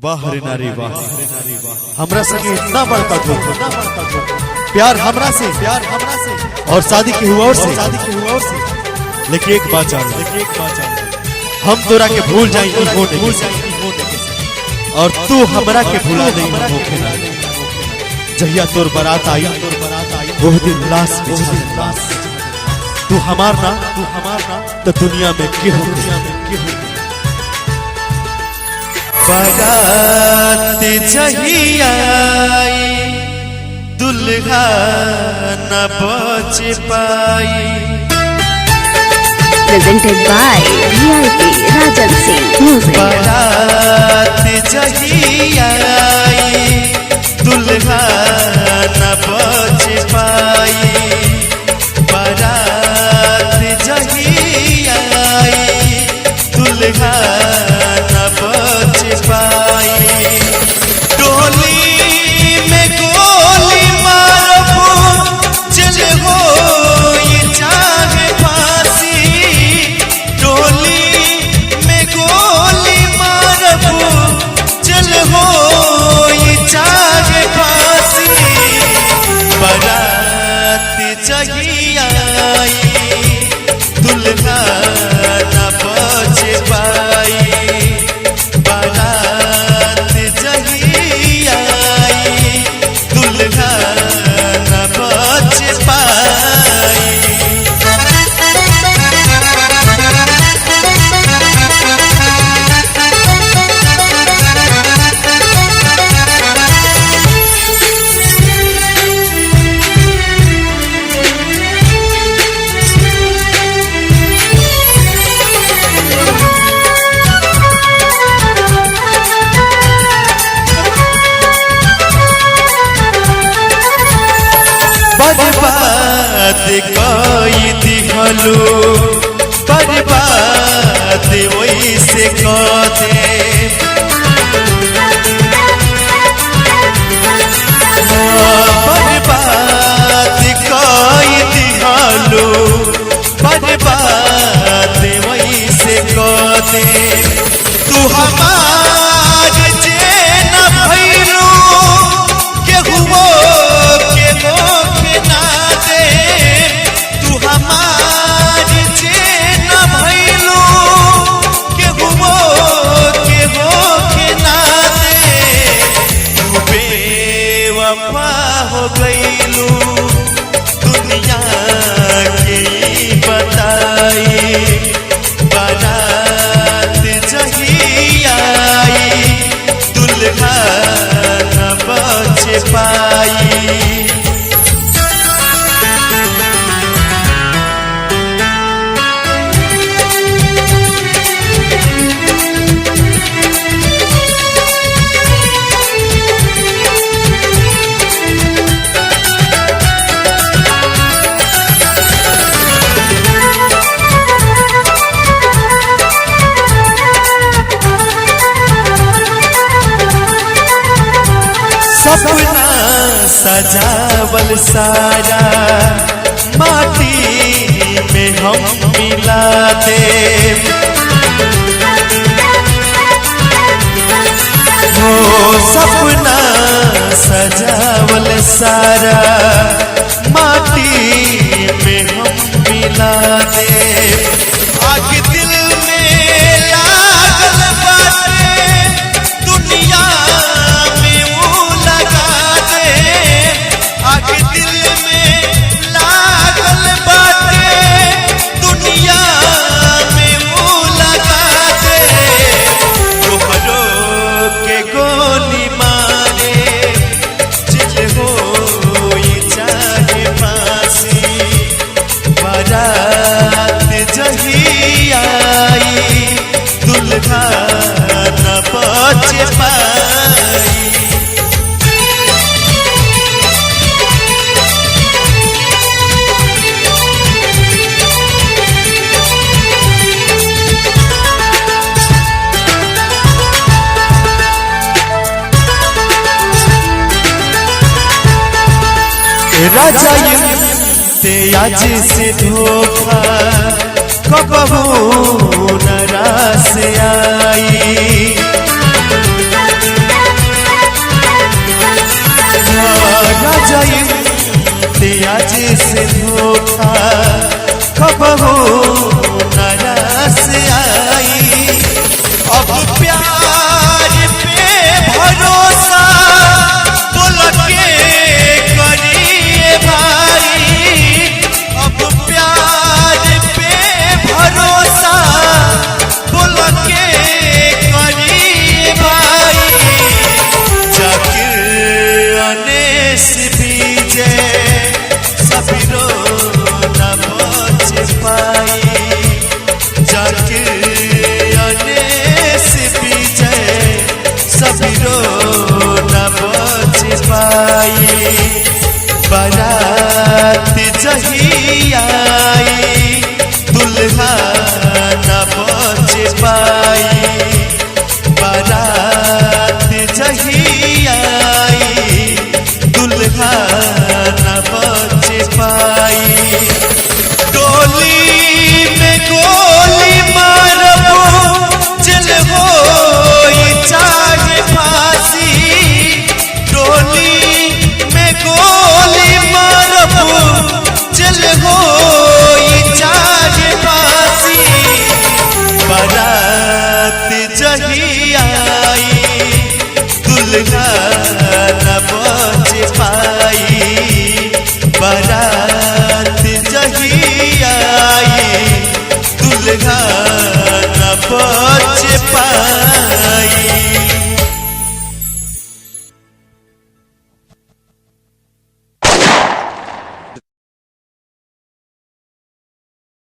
वाह रे नारी वाह, हमरा संगे इतना बड़का धोखा, प्यार हमरा से और शादी के हुआ से, लेकिन एक बात जान, हम तोरा के भूल जाएंगे और तू हमरा के भुला नहीं। जहिया तोर बारात आई वो दिन लाश तू हमार ना तो दुनिया में क्यों बारात जहिया दुल्हा न बच पाई। Presented by VIP Rajan Singh Music. बारात जहिया दुल्हा न बच पाई। बारात जहिया दुल्हा न बच पाई। टोली में गोली मारबो चल हो ये चाहे फांसी। टोली में गोली मारबो चल हो ये चाहे फांसी। बारात जहिया दुल्हा न बच पाई। बारात जहिया दुल्हा न बच पाई। बर्बाद कई दिहलो, बर्बाद वैसे कदे। बर्बाद कई दिहलो, बर्बाद वैसे कदे। तू हमार जे न भइलो केहुओ हो गईलू दुनिया के बताई। बारात जहिया दुल्हा न बच पाई। सपना सजावल सारा माटी में हम मिला दे। हो सपना सजावल सारा माटी में हम मिला दे। आग दिल में लागल बाटे दुनिया में वो लगा दे। आग दिल में लागल बाटे दुनिया में वो लगा दे। तोहरो के गोली मारे चल हो ये चाहे फांसी। बारात जहिया दुल्हा न बच पाई। राजा आज से धोखा कबहू न रास आई। पिया जी से धोखा कबहू नाराज आई। अब प्यार पे भरोसा बोल के करिए भाई। अब प्यार पे भरोसा बोल के करिए भाई। जाकिर अनेस बीजे सबीरो न बच पाई। जाकिर अनेस बीजे सबीरो न बच पाई। बारात जही आई दुल्हा न बच पाई। बारात जही आई दुल्हा न बच पाई। डोली में गोली मारबो चल हो चाहे फांसी। डोली में गोली मारबो चल हो